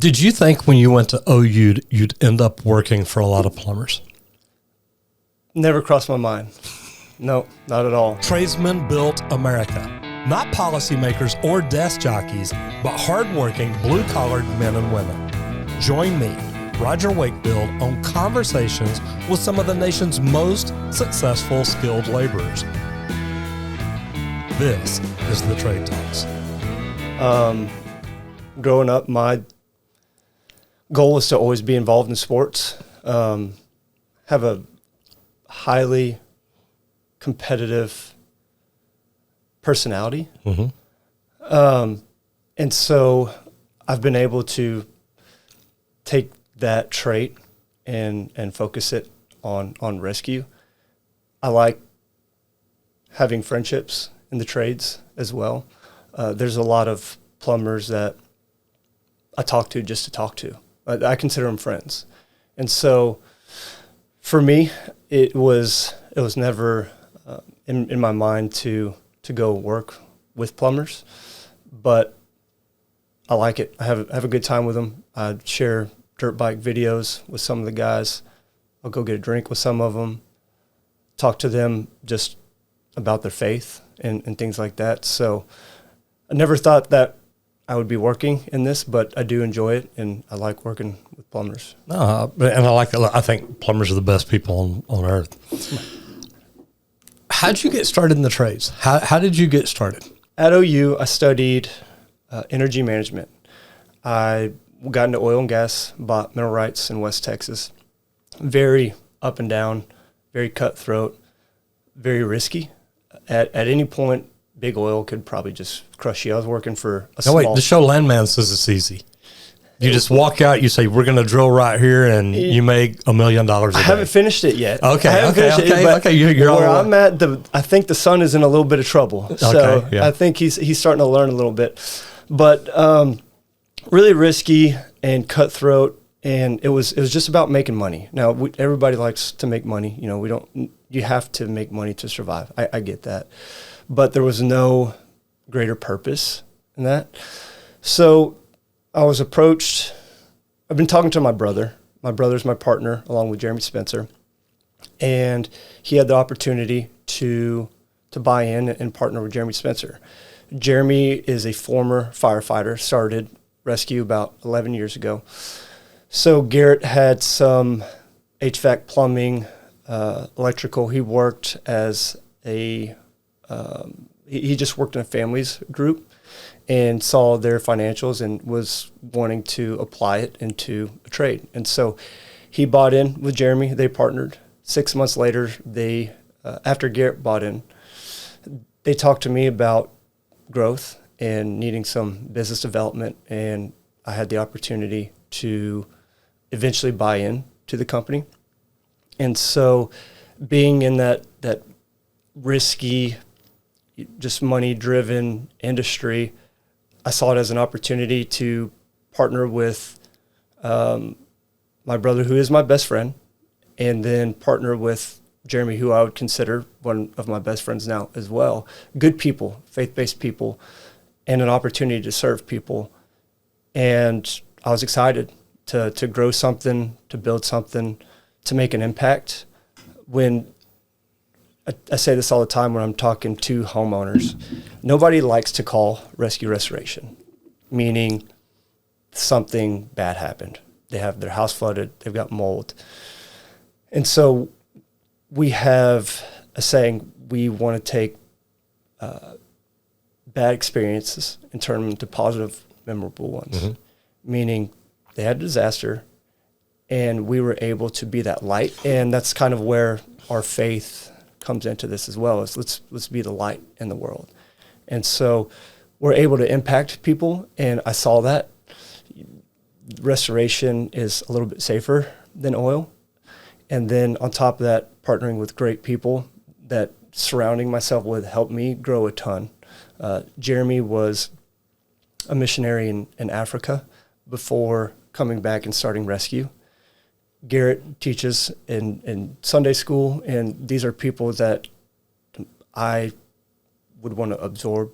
Did you think when you went to OU you'd end up working for a lot of plumbers? Never crossed my mind. No, not at all. Tradesmen built America. Not policymakers or desk jockeys, but hardworking, blue-collared men and women. Join me, Roger Wakefield, on conversations with some of the nation's most successful skilled laborers. This is the Trade Talks. Growing up, my goal was to always be involved in sports, have a highly competitive personality. And so I've been able to take that trait and focus it on rescue. I like having friendships in the trades as well. There's a lot of plumbers that I talk to just to talk to. I consider them friends. And so for me, it was never in my mind to go work with plumbers, but I like it. I have a good time with them. I share dirt bike videos with some of the guys. I'll go get a drink with some of them, talk to them just about their faith and things like that. So I never thought that I would be working in this, but I do enjoy it, and I like working with plumbers. And I think plumbers are the best people on earth. How did you get started in the trades? How did you get started? At OU, I studied energy management. I got into oil and gas, bought mineral rights in West Texas. Very up and down, very cutthroat, very risky. At any point, big oil could probably just crush you. I was working for a small... Wait, the show Landman says it's easy. You just walk out, you say, we're going to drill right here, and you make $1 million a day. I haven't finished it yet. Okay. You're where I'm at, I think the son is in a little bit of trouble. So I think he's starting to learn a little bit. But really risky and cutthroat, and it was just about making money. Now, everybody likes to make money. You know, you have to make money to survive. I get that. But there was no greater purpose in that. So I was approached. I've been talking to my brother. My brother's my partner, along with Jeremy Spencer. And he had the opportunity to buy in and partner with Jeremy Spencer. Jeremy is a former firefighter, started rescue about 11 years ago. So Garrett had some HVAC, plumbing, electrical. He worked as he just worked in a families group and saw their financials and was wanting to apply it into a trade. And so he bought in with Jeremy. They partnered. 6 months later, after Garrett bought in, they talked to me about growth and needing some business development. And I had the opportunity to eventually buy in to the company. And so being in that risky, just money-driven industry, I saw it as an opportunity to partner with my brother, who is my best friend, and then partner with Jeremy, who I would consider one of my best friends now as well. Good people, faith-based people, and an opportunity to serve people. And I was excited to grow something, to build something, to make an impact. When I say this all the time when I'm talking to homeowners, nobody likes to call rescue restoration, meaning something bad happened. They have their house flooded, they've got mold. And so we have a saying, we want to take bad experiences and turn them into positive, memorable ones, meaning they had a disaster and we were able to be that light. And that's kind of where our faith comes into this as well, is let's be the light in the world. And so we're able to impact people, and I saw that restoration is a little bit safer than oil. And then on top of that, partnering with great people that surrounding myself with helped me grow a ton. Jeremy was a missionary in Africa before coming back and starting rescue. Garrett teaches in Sunday school, and these are people that I would want to absorb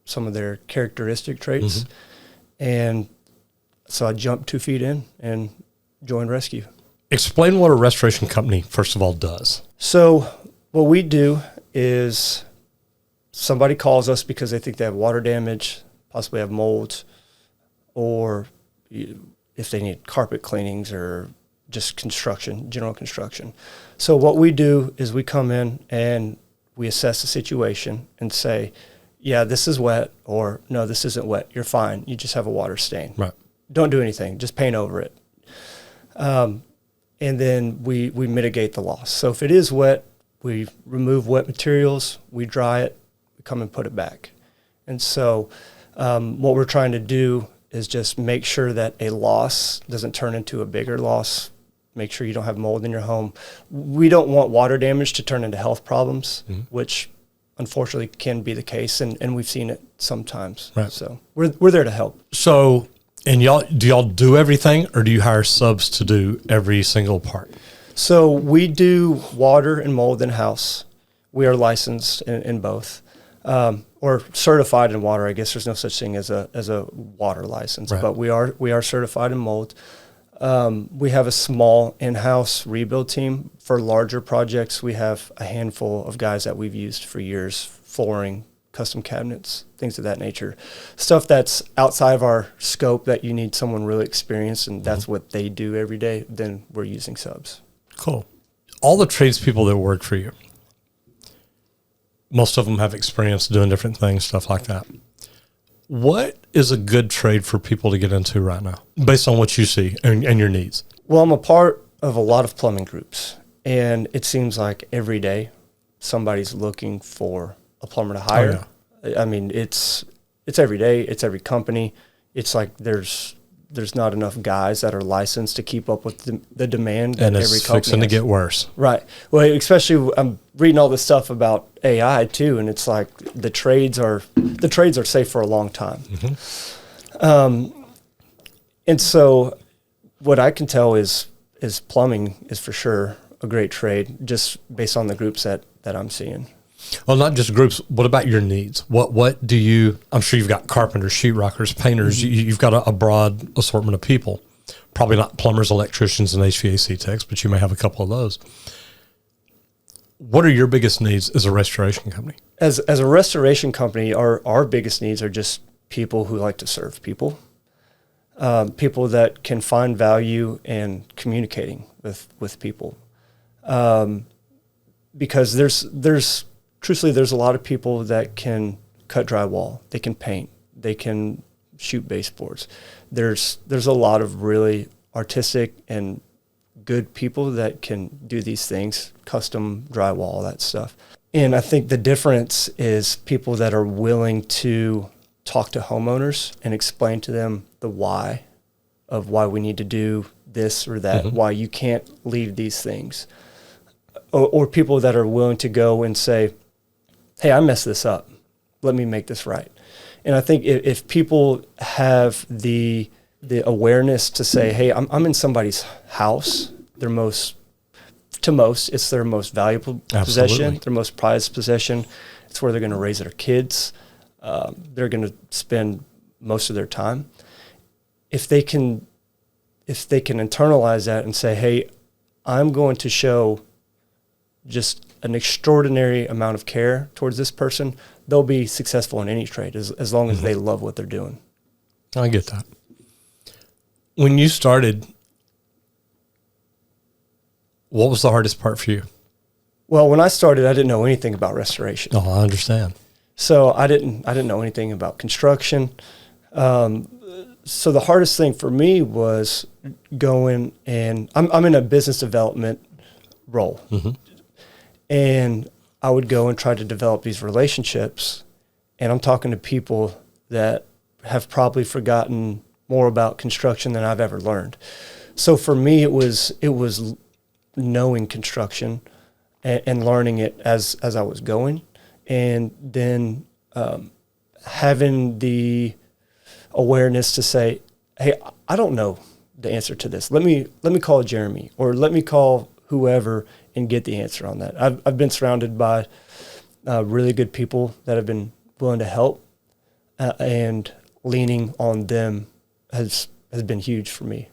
some of their characteristic traits. And So I jumped 2 feet in and joined rescue. Explain what a restoration company, first of all, does. So what we do is somebody calls us because they think they have water damage, possibly have molds, or if they need carpet cleanings or just construction, general construction. So what we do is we come in and we assess the situation and say, yeah, this is wet, or no, this isn't wet. You're fine. You just have a water stain. Right. Don't do anything. Just paint over it. And then we mitigate the loss. So if it is wet, we remove wet materials, we dry it, we come and put it back. And so what we're trying to do is just make sure that a loss doesn't turn into a bigger loss. Make sure you don't have mold in your home. We don't want water damage to turn into health problems, which unfortunately can be the case, and we've seen it sometimes. Right. So we're there to help. So, and do y'all do everything, or do you hire subs to do every single part? So we do water and mold in-house. We are licensed in both, or certified in water. I guess there's no such thing as a water license, right. But we are certified in mold. We have a small in-house rebuild team. For larger projects, we have a handful of guys that we've used for years, flooring, custom cabinets, things of that nature. Stuff that's outside of our scope that you need someone really experienced, and that's what they do every day, then we're using subs. Cool. All the tradespeople that work for you, most of them have experience doing different things, stuff like that. What is a good trade for people to get into right now, based on what you see and your needs? Well, I'm a part of a lot of plumbing groups, and it seems like every day somebody's looking for a plumber to hire. Oh, yeah. I mean, it's every day. It's every company. It's like there's not enough guys that are licensed to keep up with the demand that every company has. And it's fixing to get worse. Right. Well, especially I'm reading all this stuff about AI too, and it's like the trades are safe for a long time. And so what I can tell is plumbing is for sure a great trade, just based on the groups that I'm seeing. Well, not just groups. What about your needs? What do you, I'm sure you've got carpenters, sheetrockers, painters. You've got a broad assortment of people. Probably not plumbers, electricians, and HVAC techs, but you may have a couple of those. What are your biggest needs as a restoration company? As a restoration company, our biggest needs are just people who like to serve people. People that can find value in communicating with people. Because truthfully, there's a lot of people that can cut drywall, they can paint, they can shoot baseboards. There's a lot of really artistic and good people that can do these things, custom drywall, all that stuff. And I think the difference is people that are willing to talk to homeowners and explain to them the why of why we need to do this or that, why you can't leave these things. Or people that are willing to go and say, hey, I messed this up. Let me make this right. And I think if people have the awareness to say, hey, I'm in somebody's house, it's their most valuable possession, their most prized possession. It's where they're going to raise their kids. They're going to spend most of their time. If they can internalize that and say, hey, I'm going to show just an extraordinary amount of care towards this person, they'll be successful in any trade as long as they love what they're doing. I get that. When you started, what was the hardest part for you? Well, when I started, I didn't know anything about restoration. Oh, I understand. So I didn't know anything about construction. So the hardest thing for me was going, and I'm in a business development role. And I would go and try to develop these relationships, and I'm talking to people that have probably forgotten more about construction than I've ever learned. So for me, it was knowing construction and learning it as I was going, and then having the awareness to say, hey, I don't know the answer to this. Let me call Jeremy, or let me call whoever and get the answer on that. I've been surrounded by really good people that have been willing to help, and leaning on them has has been huge for me.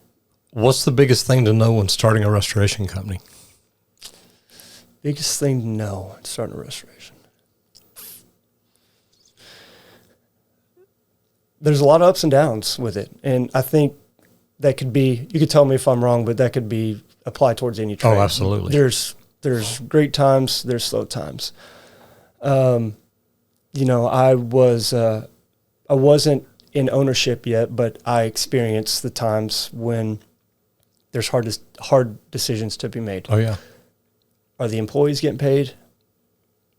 What's the biggest thing to know when starting a restoration company? Biggest thing to know when starting a restoration. There's a lot of ups and downs with it. And I think that could be, you could tell me if I'm wrong, but that could be applied towards any trade. Oh, absolutely. There's great times, there's slow times. You know, I wasn't in ownership yet, but I experienced the times when there's hard decisions to be made. Oh, yeah. Are the employees getting paid?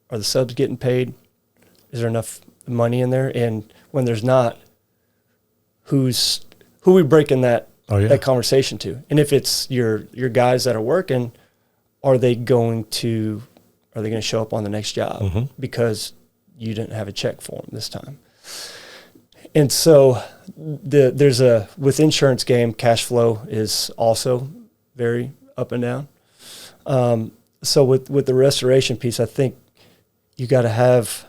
Are the subs getting paid? Is there enough money in there? And when there's not, who we breaking that conversation to? And if it's your guys that are working, are they going to show up on the next job because you didn't have a check for them this time? And so with insurance game, cash flow is also very up and down. So with the restoration piece, I think you got to have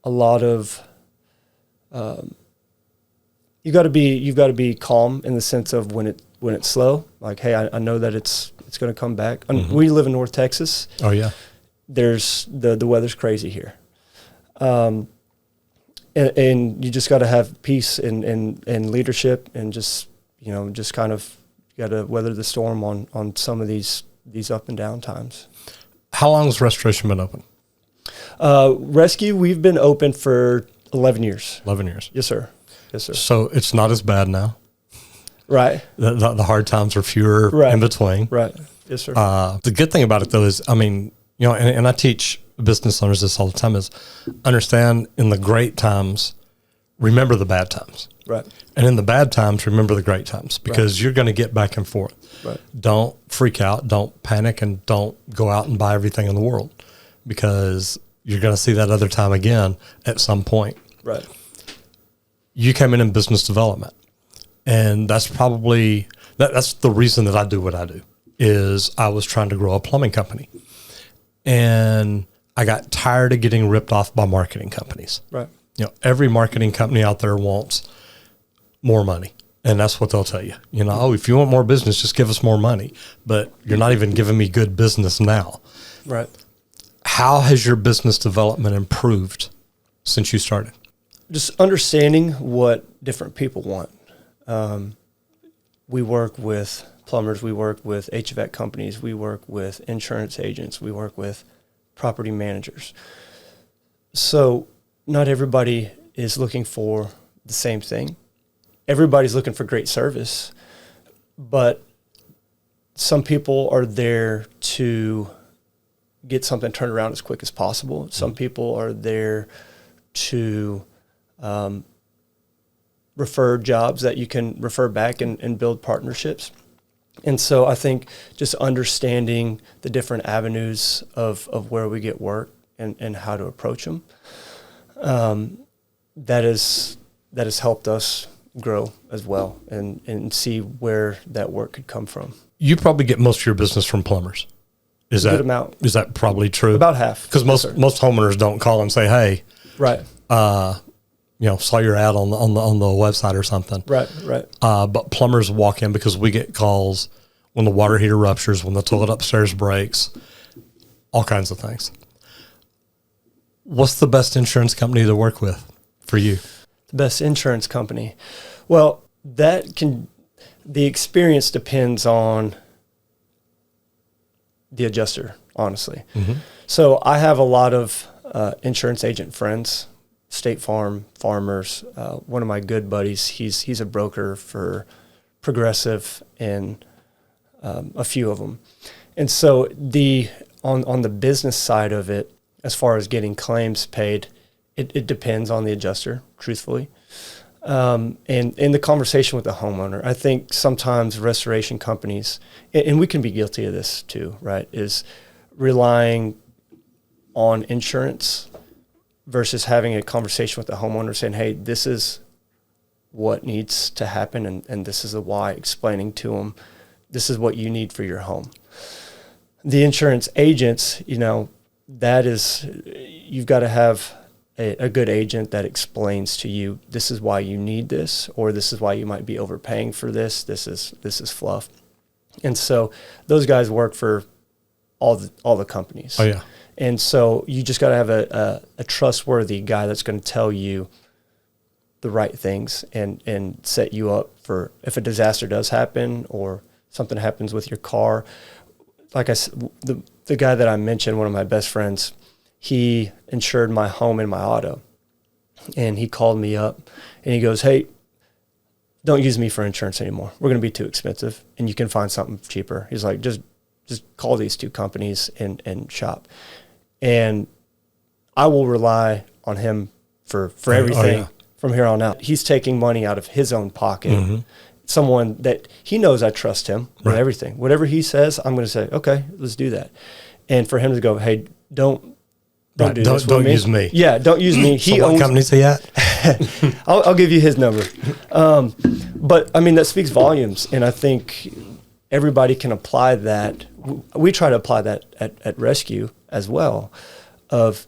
a lot of, you've got to be calm in the sense of when it's slow. Like, hey, I know that it's going to come back. We live in North Texas. Oh yeah. There's the weather's crazy here. And you just got to have peace and leadership, and just kind of got to weather the storm on some of these up and down times. How long has restoration been open? Rescue, we've been open for 11 years. 11 years. Yes, sir. Yes, sir. So it's not as bad now. Right. The hard times are fewer in between. Right. Yes, sir. The good thing about it though is, I mean, and I teach business owners this all the time, is understand in the great times, remember the bad times. Right. And in the bad times, remember the great times, because you're going to get back and forth. Right. Don't freak out, don't panic, and don't go out and buy everything in the world, because you're going to see that other time again at some point. Right. You came in business development, and that's probably, that's the reason that I do what I do, is I was trying to grow a plumbing company. And I got tired of getting ripped off by marketing companies. Right. Every marketing company out there wants more money. And that's what they'll tell you. Oh, if you want more business, just give us more money. But you're not even giving me good business now. Right. How has your business development improved since you started? Just understanding what different people want. We work with plumbers, we work with HVAC companies, we work with insurance agents, we work with property managers. So not everybody is looking for the same thing. Everybody's looking for great service, but some people are there to get something turned around as quick as possible. Some people are there to refer jobs that you can refer back and build partnerships. And so I think just understanding the different avenues of where we get work and how to approach them, that has helped us grow as well and see where that work could come from. You probably get most of your business from plumbers. Is Good amount. Is that probably true? About half. Because most homeowners don't call and say, hey, right. Saw your ad on the website or something. Right. But plumbers walk in because we get calls when the water heater ruptures, when the toilet upstairs breaks, all kinds of things. What's the best insurance company to work with for you? The best insurance company. Well, the experience depends on the adjuster, honestly. Mm-hmm. So I have a lot of insurance agent friends. State Farm, Farmers. One of my good buddies, he's a broker for Progressive and a few of them. And so on the business side of it, as far as getting claims paid, it depends on the adjuster, truthfully. And in the conversation with the homeowner, I think sometimes restoration companies, and we can be guilty of this too, right, is relying on insurance versus having a conversation with the homeowner saying, hey, this is what needs to happen, and this is the why, explaining to them, this is what you need for your home. The insurance agents, you've got to have a good agent that explains to you, this is why you need this, or this is why you might be overpaying for this. This is fluff. And so those guys work for all the companies. Oh yeah. And so you just got to have a trustworthy guy that's going to tell you the right things and set you up for if a disaster does happen or something happens with your car. Like I said, the guy that I mentioned, one of my best friends, he insured my home and my auto. And he called me up and he goes, hey, don't use me for insurance anymore. We're going to be too expensive and you can find something cheaper. He's like, just call these two companies and shop. And I will rely on him for everything from here on out. He's taking money out of his own pocket. Someone that he knows I trust him with everything. Whatever he says, I'm going to say, okay, let's do that. And for him to go, hey, don't use me. Yeah, don't use me. So what company's he at? I'll give you his number. But I mean, that speaks volumes. And I think everybody can apply that. We try to apply that at Rescue as well, of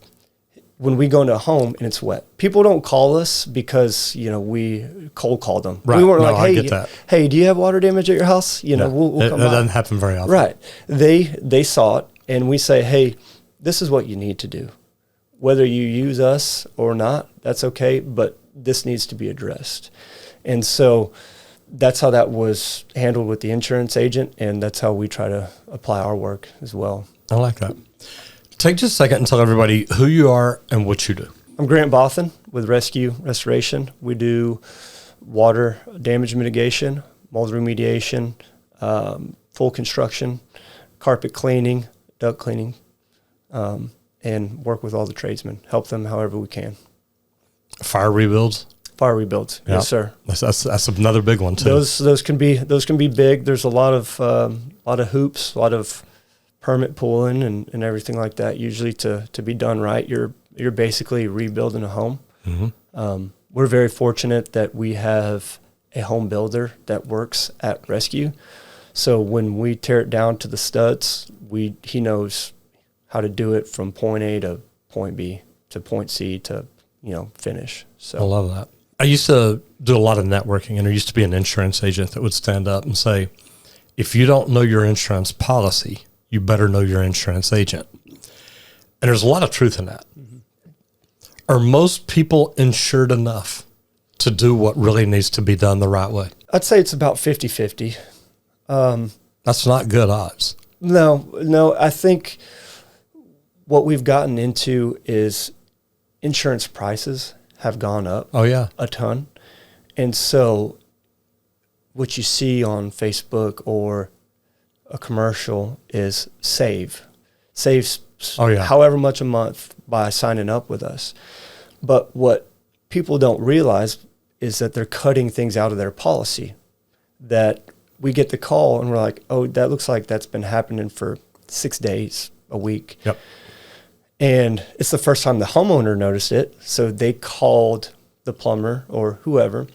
when we go into a home and it's wet. People don't call us because, we cold called them. Right. We weren't No, like, I get that. hey, do you have water damage at your house? We'll come That out. doesn't happen very often. Right. They saw it and we say, hey, this is what you need to do. Whether you use us or not, that's okay, but this needs to be addressed. And so that's how that was handled with the insurance agent, and that's how we try to apply our work as well. I like that. Take just a second and tell everybody who you are and what you do. I'm Grant Bothun with Rescue Restoration. We do water damage mitigation, mold remediation, full construction, carpet cleaning, duct cleaning, and work with all the tradesmen, help them however we can. Fire rebuilds? Fire rebuilds, Yeah. yes, sir. That's another big one too. Those can be big. There's a lot of hoops, a lot of permit pulling and everything like that. Usually to be done right, you're basically rebuilding a home. We're very fortunate that we have a home builder that works at Rescue. So when we tear it down to the studs, he knows how to do it from point A to point B to point C to finish. So I love that. I used to do a lot of networking, and there used to be an insurance agent that would stand up and say, if you don't know your insurance policy, you better know your insurance agent. And there's a lot of truth in that. Are most people insured enough to do what really needs to be done the right way? I'd say it's about 50-50. That's not good odds. No, I think what we've gotten into is insurance prices have gone up. Oh, yeah. A ton. And so what you see on Facebook or a commercial is save however much a month by signing up with us. But what people don't realize is that they're cutting things out of their policy, that we get the call and we're like, oh, that looks like that's been happening for 6 days, a week. Yep. And it's the first time the homeowner noticed it. So they called the plumber or whoever,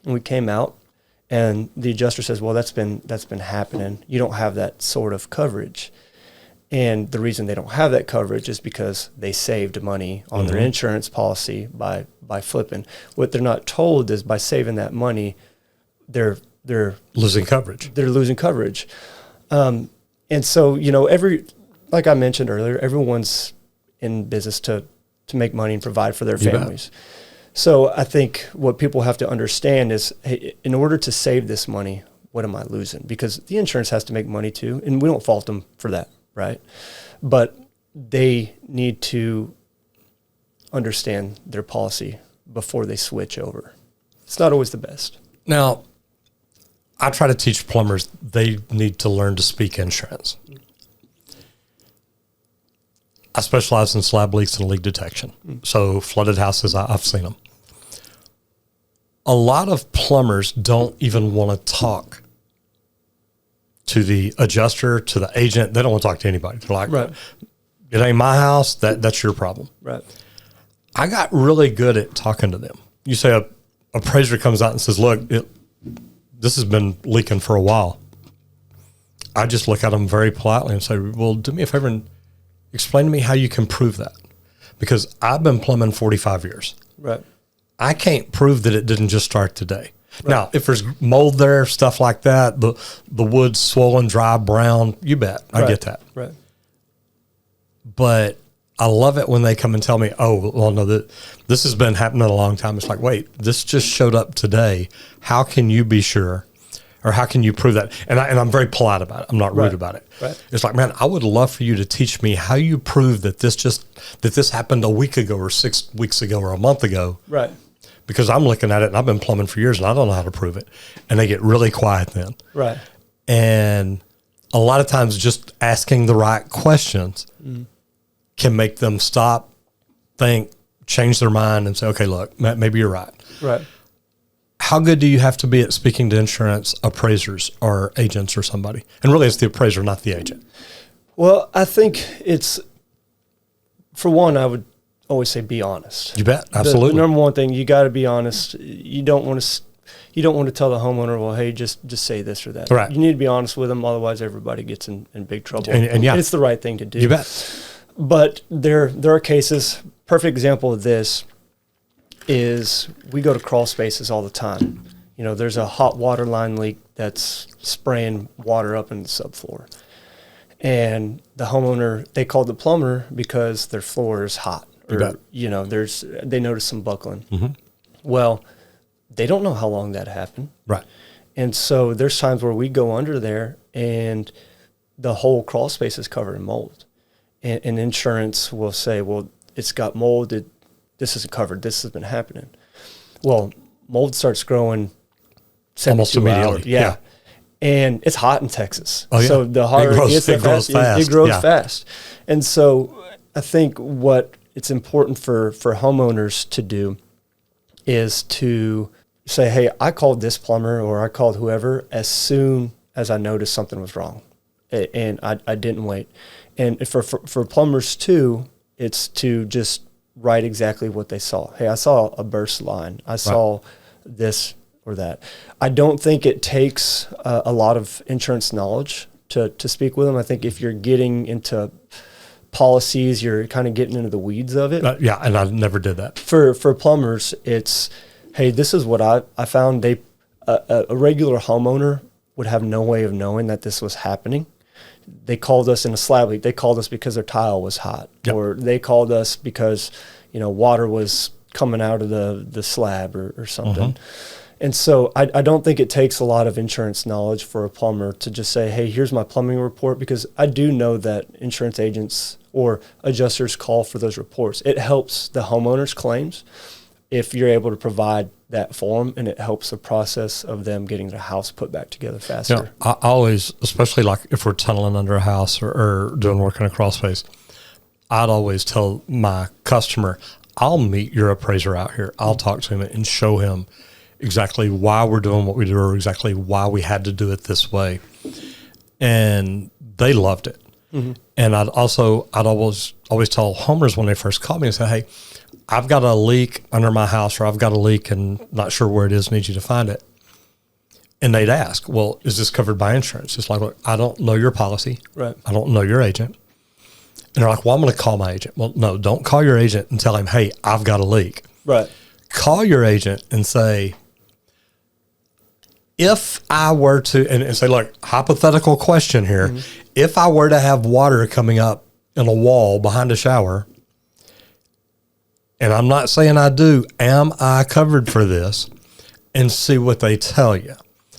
and we came out, and the adjuster says, well, that's been happening. You don't have that sort of coverage. And the reason they don't have that coverage is because they saved money on their insurance policy by flipping. What they're not told is by saving that money, they're losing coverage. They're losing coverage. And so, like I mentioned earlier, everyone's in business to make money and provide for their families. So I think what people have to understand is, hey, in order to save this money, what am I losing? Because the insurance has to make money too, and we don't fault them for that, right? But they need to understand their policy before they switch over. It's not always the best. Now, I try to teach plumbers they need to learn to speak insurance. I specialize in slab leaks and leak detection. So flooded houses, I've seen them. A lot of plumbers don't even want to talk to the adjuster, to the agent. They don't want to talk to anybody. They're like, right. It ain't my house. That's your problem. Right. I got really good at talking to them. You say a appraiser comes out and says, look, this has been leaking for a while. I just look at them very politely and say, well, do me a favor and explain to me how you can prove that. because I've been plumbing 45 years. Right. I can't prove that it didn't just start today. Right. Now, if there's mold there, stuff like that, the wood's swollen, dry, brown, you bet. I get that. Right. But I love it when they come and tell me, oh, well, no, this has been happening a long time. It's like, wait, this just showed up today. How can you be sure? Or how can you prove that? And I'm very polite about it. I'm not rude about it. Right. It's like, man, I would love for you to teach me how you prove that this happened a week ago or 6 weeks ago or a month ago. Right. Because I'm looking at it and I've been plumbing for years and I don't know how to prove it. And they get really quiet then. Right. And a lot of times just asking the right questions can make them stop, think, change their mind and say, okay, look, maybe you're right. Right. How good do you have to be at speaking to insurance appraisers or agents or somebody? And really it's the appraiser, not the agent. Well, I think it's, for one, I would always say be honest. You bet. Absolutely. The number one thing, you got to be honest. You don't want to tell the homeowner, well, hey, just say this or that. Right. You need to be honest with them. Otherwise, everybody gets in big trouble. And yeah. It's the right thing to do. You bet. But there are cases, perfect example of this is we go to crawl spaces all the time. You know, there's a hot water line leak that's spraying water up in the subfloor. And the homeowner, they called the plumber because their floor is hot. Or, you know, they noticed some buckling. Mm-hmm. Well, they don't know how long that happened. Right. And so there's times where we go under there and the whole crawl space is covered in mold. And insurance will say, well, it's got mold. This isn't covered. This has been happening. Well, mold starts growing almost immediately. Yeah. And it's hot in Texas. Oh, yeah. So the hotter it grows fast. It grows fast. And so I think what it's important for homeowners to do is to say, hey, I called this plumber or I called whoever as soon as I noticed something was wrong. And I didn't wait. And for plumbers too, it's to just write exactly what they saw. Hey, I saw a burst line. I saw this or that. I don't think it takes a lot of insurance knowledge to speak with them. I think if you're getting into policies, you're kind of getting into the weeds of it. Yeah, and I never did that. For plumbers, it's, hey, this is what I found. A regular homeowner would have no way of knowing that this was happening. They called us in a slab leak. They called us because their tile was hot. Yep. Or they called us because, you know, water was coming out of the slab or something. Mm-hmm. And so I don't think it takes a lot of insurance knowledge for a plumber to just say, hey, here's my plumbing report, because I do know that insurance agents or adjusters call for those reports. It helps the homeowner's claims if you're able to provide that for them, and it helps the process of them getting their house put back together faster. You know, I always, especially like if we're tunneling under a house or doing work in a crawl space, I'd always tell my customer, I'll meet your appraiser out here. I'll talk to him and show him exactly why we're doing what we do or exactly why we had to do it this way. And they loved it. Mm-hmm. And I'd always tell homeowners when they first call me and say, hey, I've got a leak under my house, or I've got a leak and not sure where it is, need you to find it. And they'd ask, well, is this covered by insurance? It's like, look, I don't know your policy. Right. I don't know your agent. And they're like, well, I'm going to call my agent. Well, no, don't call your agent and tell him, hey, I've got a leak. Right. Call your agent and say, if I were to, and say, look, hypothetical question here. Mm-hmm. If I were to have water coming up in a wall behind a shower, and I'm not saying I do, am I covered for this? And see what they tell you.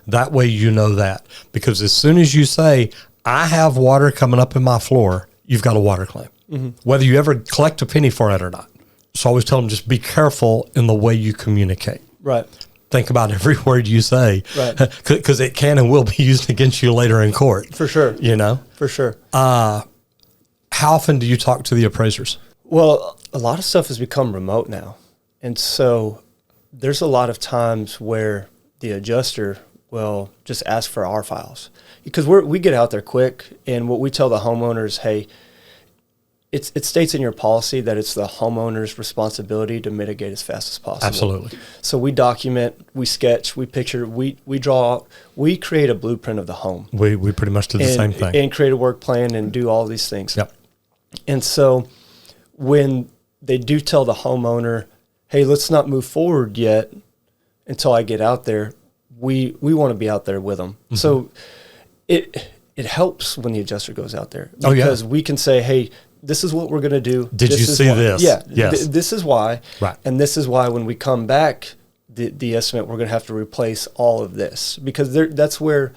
That way you know that. Because as soon as you say, I have water coming up in my floor, you've got a water claim. Mm-hmm. Whether you ever collect a penny for it or not. So I always tell them, just be careful in the way you communicate. Right. Think about every word you say. Right. Because it can and will be used against you later in court. For sure. You know? For sure. How often do you talk to the appraisers? Well, a lot of stuff has become remote now. And so there's a lot of times where the adjuster will just ask for our files. Because we get out there quick, and what we tell the homeowners, hey, it states in your policy that it's the homeowner's responsibility to mitigate as fast as possible. Absolutely. So we document, we sketch, we picture, we draw, we create a blueprint of the home. We pretty much do the same thing. And create a work plan and do all these things. Yep. And so when they do tell the homeowner, hey, let's not move forward yet until I get out there. We want to be out there with them. Mm-hmm. So it helps when the adjuster goes out there because we can say, hey, this is what we're going to do. Did you see this? Yeah. Yes. This is why. Right. And this is why when we come back, the estimate, we're going to have to replace all of this, because that's where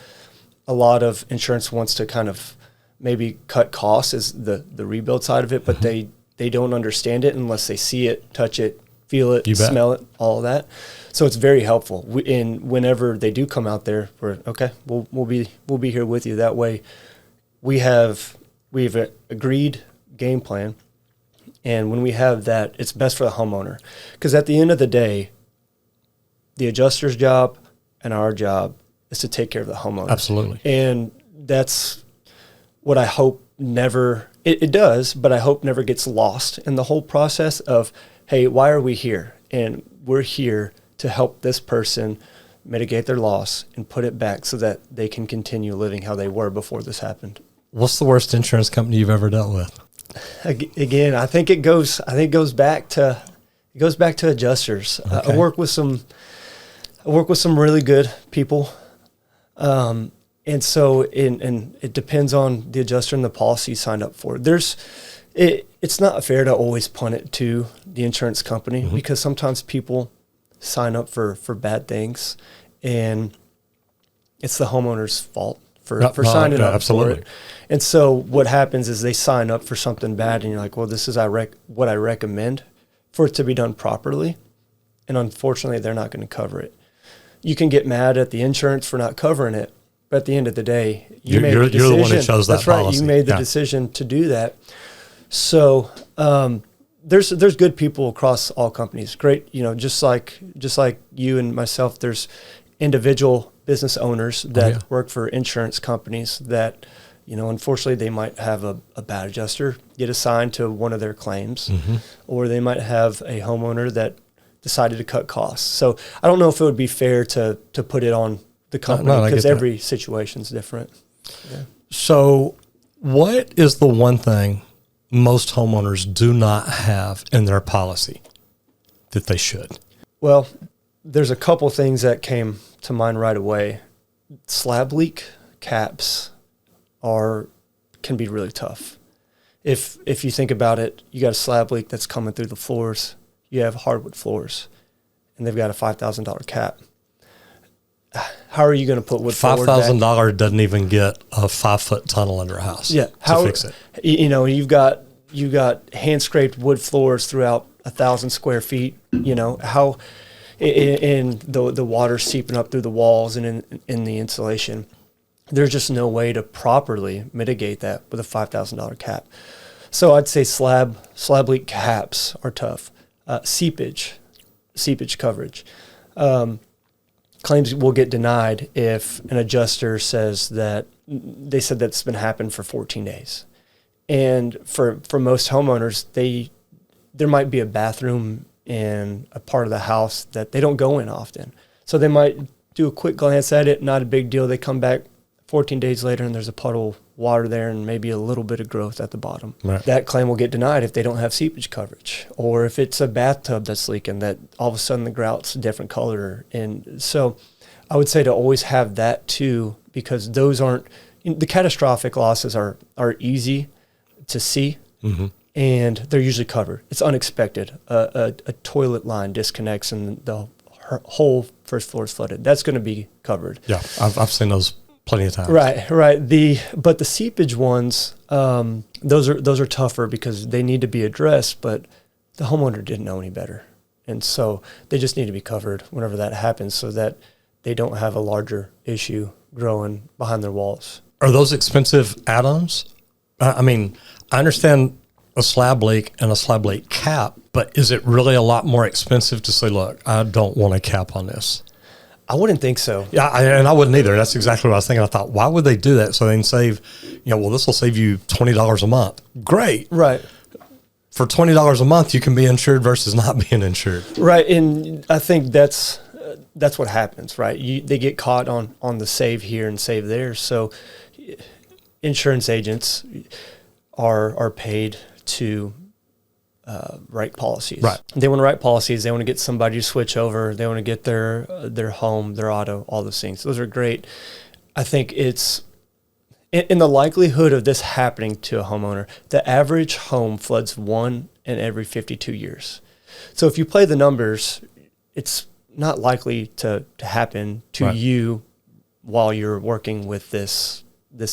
a lot of insurance wants to kind of maybe cut costs, is the rebuild side of it, but mm-hmm. they don't understand it unless they see it, touch it, feel it, smell it, all of that. So it's very helpful. And whenever they do come out there, we're okay. We'll be here with you. That way, we've agreed game plan, and when we have that, it's best for the homeowner, because at the end of the day, the adjuster's job and our job is to take care of the homeowner. Absolutely. And that's what I hope never, it does, but I hope never gets lost in the whole process of, hey, why are we here? And we're here to help this person mitigate their loss and put it back so that they can continue living how they were before this happened. What's the worst insurance company you've ever dealt with? Again, I think it goes back to adjusters. Okay. I work with some really good people. And so it depends on the adjuster and the policy you signed up for. It's not fair to always punt it to the insurance company, mm-hmm. because sometimes people sign up for bad things, and it's the homeowner's fault for signing up absolutely. for it. And so what happens is they sign up for something bad, and you're like, well, this is what I recommend for it to be done properly. And unfortunately, they're not going to cover it. You can get mad at the insurance for not covering it, but at the end of the day, you're the one that chose that That's right. policy. You made the decision to do that. So there's good people across all companies. Great, just like you and myself. There's individual business owners that work for insurance companies that, unfortunately, they might have a bad adjuster get assigned to one of their claims, mm-hmm. or they might have a homeowner that decided to cut costs. So I don't know if it would be fair to put it on the company, because every situation's different. Yeah. So what is the one thing most homeowners do not have in their policy that they should? Well, there's a couple things that came to mind right away. Slab leak caps can be really tough. If you think about it, you got a slab leak that's coming through the floors. You have hardwood floors, and they've got a $5,000 cap. How are you going to put wood forward? $5,000 doesn't even get a 5-foot tunnel under a house. Yeah, to fix it. You've got hand scraped wood floors throughout 1,000 square feet. How, in the water seeping up through the walls and in the insulation. There's just no way to properly mitigate that with a $5,000 cap. So I'd say slab leak caps are tough. Seepage coverage. Claims will get denied if an adjuster says that they said that's been happening for 14 days. And for most homeowners, there might be a bathroom in a part of the house that they don't go in often. So they might do a quick glance at it, not a big deal. They come back 14 days later and there's a puddle of water there and maybe a little bit of growth at the bottom. Right. That claim will get denied if they don't have seepage coverage, or if it's a bathtub that's leaking that all of a sudden the grout's a different color. And so I would say to always have that too, because those aren't, the catastrophic losses are easy to see, mm-hmm. and they're usually covered. It's unexpected. A toilet line disconnects and the whole first floor is flooded. That's going to be covered. Yeah, I've seen those plenty of times. Right. But the seepage ones, those are tougher because they need to be addressed, but the homeowner didn't know any better. And so they just need to be covered whenever that happens so that they don't have a larger issue growing behind their walls. Are those expensive add-ons? I mean, I understand a slab leak and a slab leak cap, but is it really a lot more expensive to say, look, I don't want a cap on this? I wouldn't think so. Yeah, and I wouldn't either. That's exactly what I was thinking. I thought, why would they do that? So they can save, this will save you $20 a month. Great. Right. For $20 a month, you can be insured versus not being insured. Right, and I think that's what happens, right? They get caught on the save here and save there. So insurance agents are paid to write policies. Right. They want to write policies. They want to get somebody to switch over. They want to get their home, their auto, all those things. Those are great. I think it's in the likelihood of this happening to a homeowner, the average home floods 1 in every 52 years. So if you play the numbers, it's not likely to happen to right. you while you're working with this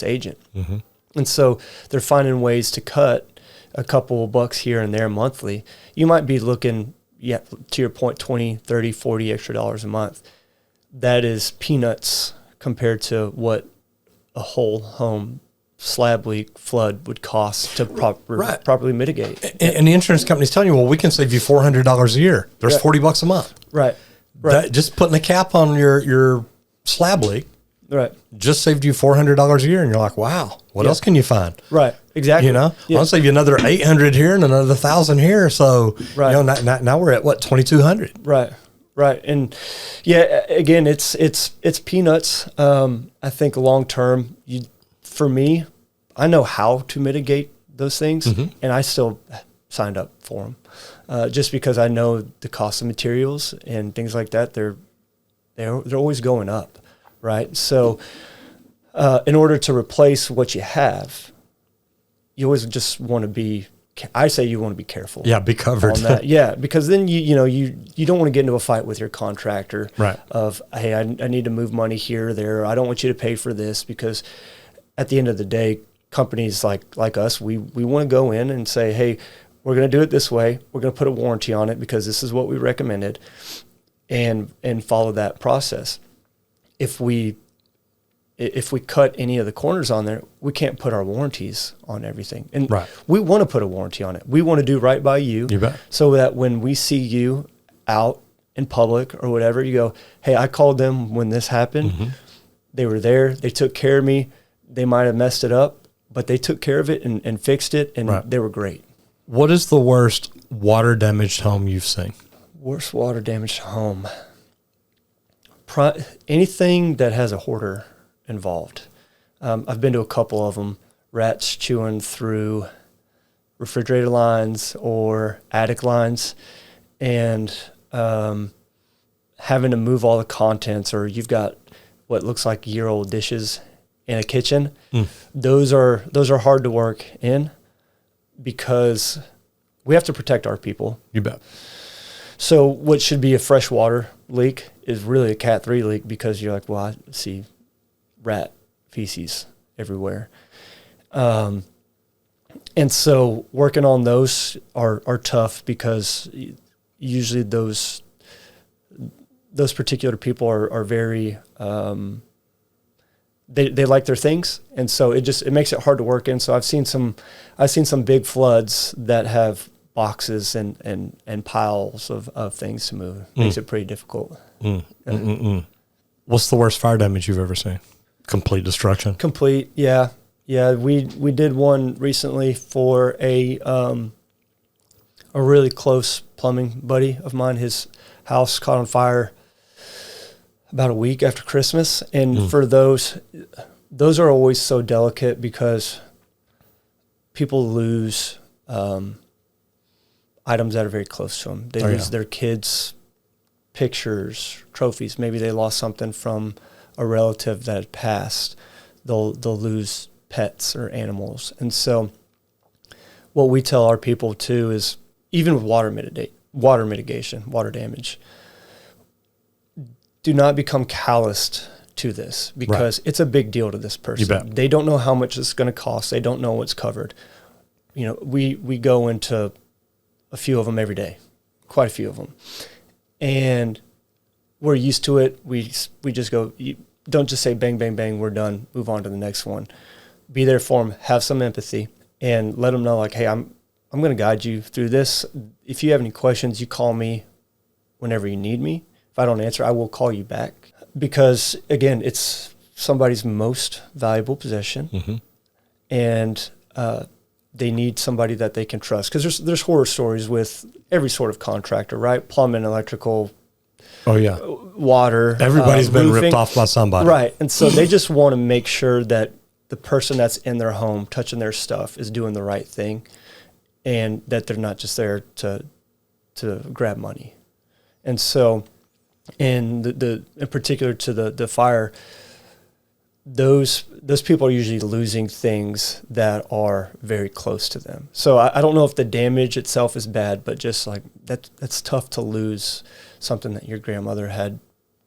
agent. Mm-hmm. And so they're finding ways to cut a couple of bucks here and there monthly. You might be looking, to your point, 20, 30, 40 extra dollars a month. That is peanuts compared to what a whole home slab leak flood would cost to properly mitigate. And the insurance company's telling you, well, we can save you $400 a year. There's $40 a month. Right. Just putting a cap on your slab leak. Right. Just saved you $400 a year. And you're like, wow, what else can you find? Right. Exactly. You know, I'll save you another 800 here and another 1,000 here. So, right. You know, now we're at what, 2,200. Right. Right. And again, it's peanuts. I think long term, for me, I know how to mitigate those things, mm-hmm. and I still signed up for them, just because I know the cost of materials and things like that. They're always going up, right? So, in order to replace what you have, you always just want to be. I say you want to be careful. Yeah, be covered. On that. Yeah, because then you don't want to get into a fight with your contractor. Right. Of, hey, I need to move money here or there. I don't want you to pay for this, because at the end of the day, companies like us, we want to go in and say, hey, we're going to do it this way. We're going to put a warranty on it because this is what we recommended, and follow that process. If we cut any of the corners on there, we can't put our warranties on everything. And right. We want to put a warranty on it. We want to do right by you, so that when we see you out in public or whatever, you go, hey, I called them when this happened. Mm-hmm. They were there. They took care of me. They might have messed it up, but they took care of it and fixed it, and right. They were great. What is the worst water damaged home you've seen? Worst water damaged home? Anything that has a hoarder involved. I've been to a couple of them. Rats chewing through refrigerator lines or attic lines, and having to move all the contents, or you've got what looks like year-old dishes in a kitchen. Those are hard to work in, because we have to protect our people. You bet. So what should be a freshwater leak is really a Cat 3 leak, because you're like, well, I see rat feces everywhere. And so working on those are tough, because usually those particular people are very, they like their things. And so it makes it hard to work in. So I've seen some big floods that have boxes and piles of things to move. Makes it pretty difficult. What's the worst fire damage you've ever seen? Complete destruction. Complete. Yeah. We did one recently for a really close plumbing buddy of mine. His house caught on fire about a week after Christmas. And for those are always so delicate, because people lose items that are very close to them. They lose their kids' pictures, trophies. Maybe they lost something from a relative that had passed. They'll lose pets or animals. And so what we tell our people too is, even with water mitigation, water damage, do not become calloused to this, because it's a big deal to this person. You bet. They don't know how much it's going to cost. They don't know what's covered. We go into a few of them every day, quite a few of them. And we're used to it. We just go, don't just say bang, bang, bang, we're done, move on to the next one. Be there for them, have some empathy, and let them know, like, hey, I'm going to guide you through this. If you have any questions, you call me whenever you need me. If I don't answer, I will call you back, because again, it's somebody's most valuable possession, and they need somebody that they can trust, because there's horror stories with every sort of contractor, right? Plumbing, electrical, water. Everybody's been roofing. ripped off by somebody. Right. And so they just want to make sure that the person that's in their home touching their stuff is doing the right thing. and that they're not just there to grab money. And so, in particular to the fire, those people are usually losing things that are very close to them. So I don't know if the damage itself is bad, but just like that's tough to lose something that your grandmother had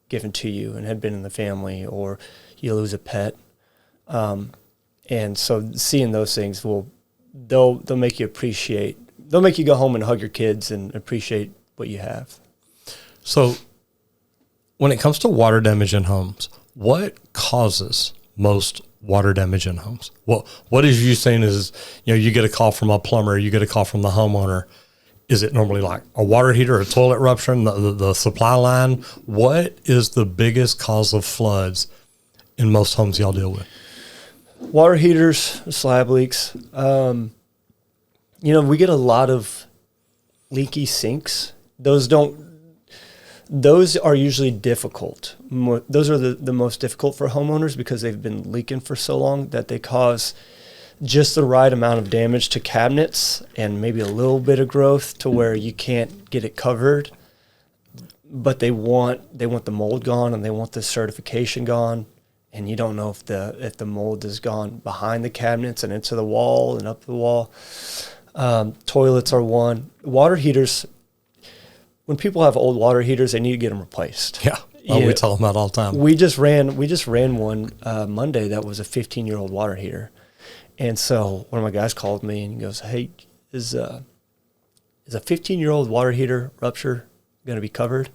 given to you and had been in the family, or you lose a pet. And so seeing those things they'll make you appreciate. They'll make you go home and hug your kids and appreciate what you have. So when it comes to water damage in homes, what causes most water damage in homes? What is you saying is, you get a call from a plumber, you get a call from the homeowner. Is it normally like a water heater, a toilet rupture, the supply line? What is the biggest cause of floods in most homes y'all deal with? Water heaters, slab leaks. We get a lot of leaky sinks. Those are usually difficult. Those are the most difficult for homeowners because they've been leaking for so long that they cause just the right amount of damage to cabinets and maybe a little bit of growth to where you can't get it covered. But they want the mold gone and they want the certification gone. And you don't know if the mold has gone behind the cabinets and into the wall and up the wall. Toilets are one. Water heaters. When people have old water heaters, they need to get them replaced. Yeah. We tell them that all the time. We just ran one Monday that was a 15-year-old water heater. And so one of my guys called me and he goes, "Hey, is a 15-year-old water heater rupture going to be covered?"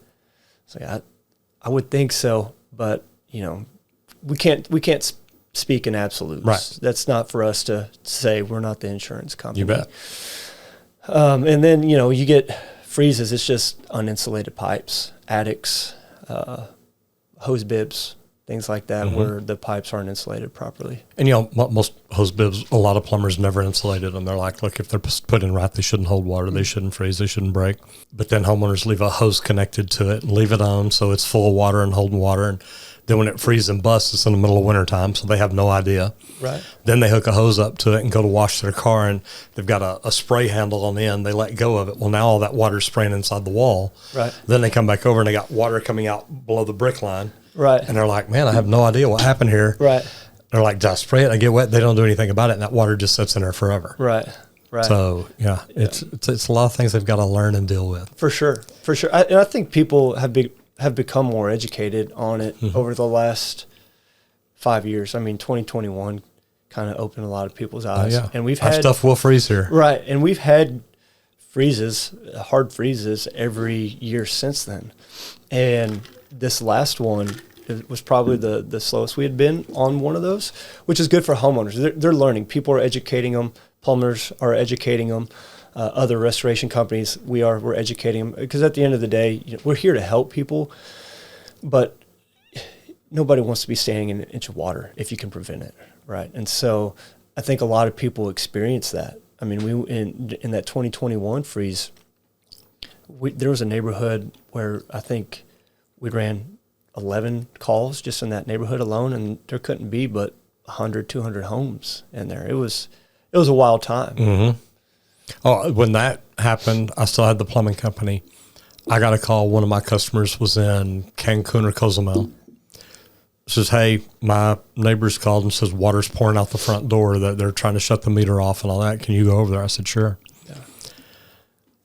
So I would think so, but we can't speak in absolutes. Right. That's not for us to say. We're not the insurance company. You bet. And then you get freezes. It's just uninsulated pipes, attics, hose bibs, things like that, where the pipes aren't insulated properly. And most hose bibs, a lot of plumbers never insulated them. They're like, look, if they're put in right, they shouldn't hold water, they shouldn't freeze, they shouldn't break. But then homeowners leave a hose connected to it and leave it on so it's full of water and holding water. And then when it freezes and busts, it's in the middle of winter time, so they have no idea. Right. Then they hook a hose up to it and go to wash their car, and they've got a spray handle on the end. They let go of it. Well, now all that water's spraying inside the wall. Right. Then they come back over and they got water coming out below the brick line. Right. And they're like, man, I have no idea what happened here. Right. They're like, just spray it, I get wet. They don't do anything about it, and that water just sits in there forever. Right. Right. So, it's a lot of things they've got to learn and deal with. For sure. I think people have become more educated on it over the last 5 years. I mean, 2021 kind of opened a lot of people's eyes. Yeah. And we've Our had stuff will freeze here. Right. And we've had hard freezes every year since then. And this last one was probably the slowest we had been on one of those, which is good for homeowners. They're learning. People are educating them. Plumbers are educating them. Other restoration companies, we're educating them. Because at the end of the day, we're here to help people. But nobody wants to be standing in an inch of water if you can prevent it, right? And so I think a lot of people experience that. I mean, in that 2021 freeze, there was a neighborhood where I think we ran 11 calls just in that neighborhood alone, and there couldn't be but 100, 200 homes in there. It was a wild time. Mm-hmm. Oh, when that happened, I still had the plumbing company. I got a call. One of my customers was in Cancun or Cozumel. Says, hey, my neighbors called and says water's pouring out the front door, that they're trying to shut the meter off and all that. Can you go over there? I said, sure. Yeah.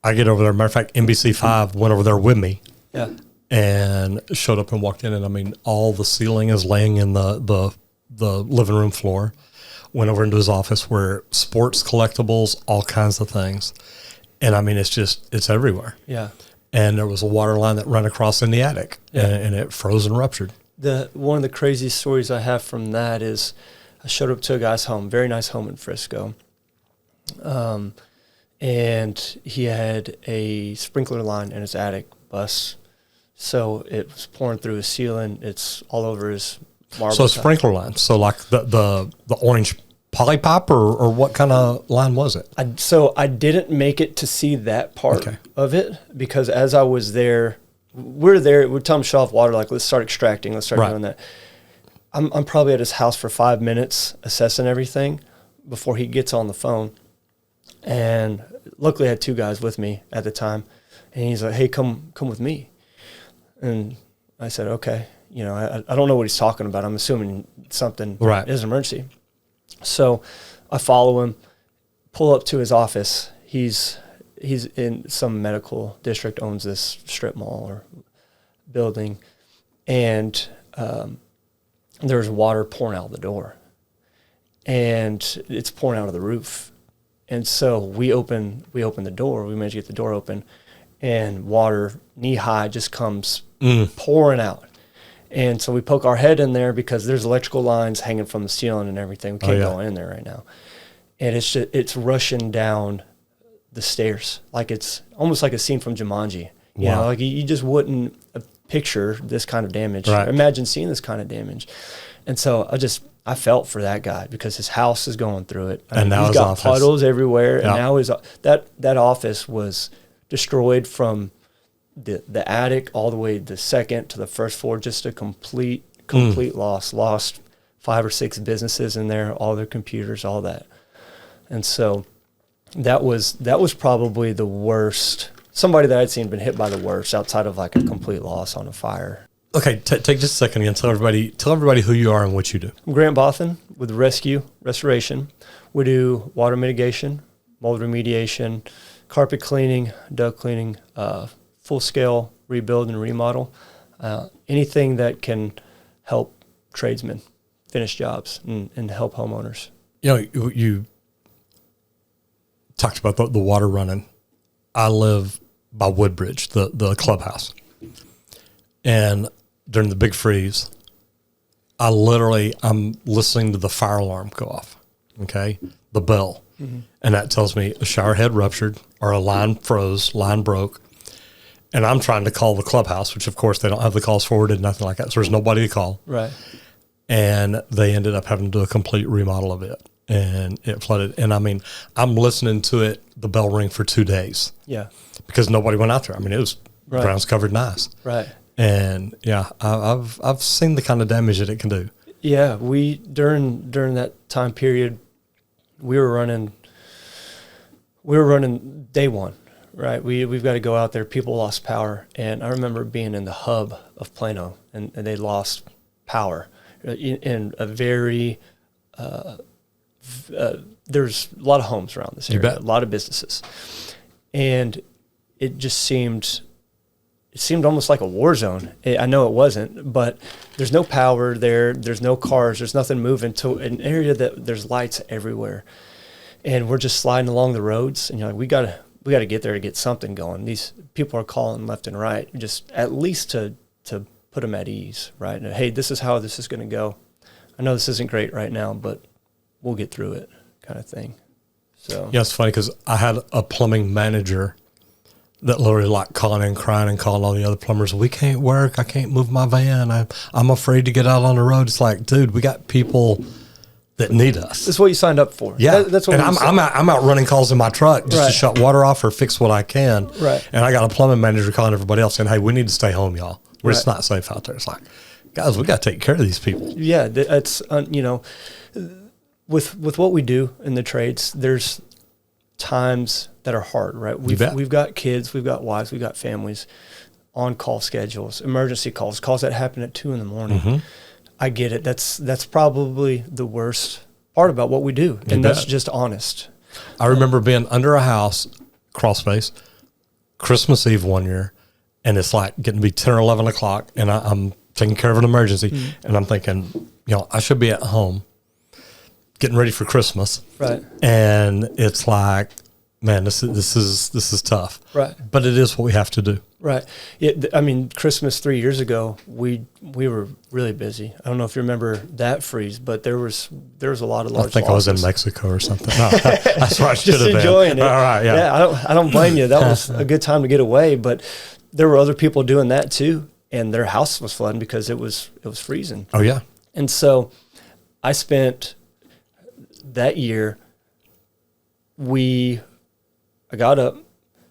I get over there. Matter of fact, NBC5 went over there with me. Yeah. And showed up and walked in, and I mean, all the ceiling is laying in the living room floor. Went over into his office where sports collectibles, all kinds of things. And I mean, it's everywhere. Yeah. And there was a water line that ran across in the attic, yeah. and it froze and ruptured. One of the craziest stories I have from that is I showed up to a guy's home, very nice home in Frisco. And he had a sprinkler line in his attic bust. So it was pouring through his ceiling. It's all over his marble. So a sprinkler line. So like the orange poly pipe, or what kind of line was it? I didn't make it to see that part of it, because as I was there, we're telling him to shut off water, like, let's start extracting, let's start doing that. I'm probably at his house for 5 minutes assessing everything before he gets on the phone. And luckily I had 2 guys with me at the time, and he's like, "Hey, come with me." And I said, "Okay." You know, I don't know what he's talking about. I'm assuming something is an emergency. So I follow him, pull up to his office. He's in some medical district, owns this strip mall or building, and there's water pouring out the door, and it's pouring out of the roof. And so we open the door. We manage to get the door open, and water knee high just comes pouring out. And so we poke our head in there because there's electrical lines hanging from the ceiling and everything. We can't go in there right now. And it's rushing down the stairs. Like it's almost like a scene from Jumanji. You know, like you just wouldn't picture this kind of damage. Right. Imagine seeing this kind of damage. And so I felt for that guy because his house is going through it. And now he's got puddles everywhere. And now that office was destroyed from the attic all the way the second to the first floor, just a complete loss. Lost 5 or 6 businesses in there, all their computers, all that. And so that was probably the worst. Somebody that I'd seen been hit by the worst outside of like a complete loss on a fire. Okay, take just a second again. Tell everybody who you are and what you do. I'm Grant Bothun with restoration. We do water mitigation, mold remediation, carpet cleaning, duct cleaning, full-scale rebuild and remodel, anything that can help tradesmen finish jobs and help homeowners. You know, you talked about the water running. I live by Woodbridge, the clubhouse. And during the big freeze, I'm listening to the fire alarm go off, okay, the bell. Mm-hmm. And that tells me a shower head ruptured or a line froze, line broke. And I'm trying to call the clubhouse, which, of course, they don't have the calls forwarded, nothing like that. So there's nobody to call. Right. And they ended up having to do a complete remodel of it. And it flooded. And, I mean, I'm listening to it, the bell ring for 2 days. Yeah. Because nobody went out there. I mean, it was ground's covered in ice. Right. And, yeah, I've seen the kind of damage that it can do. Yeah. During that time period, we were running day one. Right. We've got to go out there. People lost power. And I remember being in the hub of Plano, and they lost power in a very, there's a lot of homes around this area, a lot of businesses. And it just seemed almost like a war zone. I know it wasn't, but there's no power there. There's no cars. There's nothing moving to an area that there's lights everywhere. And we're just sliding along the roads, and you're like, we got to get there to get something going. These people are calling left and right, just at least to put them at ease, right? And, hey, this is how this is going to go. I know this isn't great right now, but we'll get through it, kind of thing. So yeah, it's funny because I had a plumbing manager that literally like calling and crying and calling all the other plumbers. We can't work. I can't move my van. I'm afraid to get out on the road. It's like, dude, we got people that need us. That's what you signed up for. Yeah, that's what. And I'm out running calls in my truck just to shut water off or fix what I can. Right. And I got a plumbing manager calling everybody else saying, "Hey, we need to stay home, y'all. It's not safe out there." It's like, guys, we got to take care of these people. Yeah, that's with what we do in the trades, there's times that are hard, right? We've got kids, we've got wives, we've got families, on call schedules, emergency calls that happen at 2 a.m. Mm-hmm. I get it. That's probably the worst part about what we do, and that's just honest. I remember being under a house, crawl space, Christmas Eve one year, and it's like getting to be 10 or 11 o'clock, and I'm taking care of an emergency, and I'm thinking, I should be at home getting ready for Christmas. Right. And it's like, man, this is tough. Right. But it is what we have to do. Right. Yeah, I mean, Christmas 3 years ago, we were really busy. I don't know if you remember that freeze, but there was a lot of large losses. I was in Mexico or something. No, that's where I should have been. Just enjoying it. All right, yeah. Yeah, I don't blame you. That was a good time to get away, but there were other people doing that too, and their house was flooding because it was freezing. Oh yeah. And so I spent that year, I got up,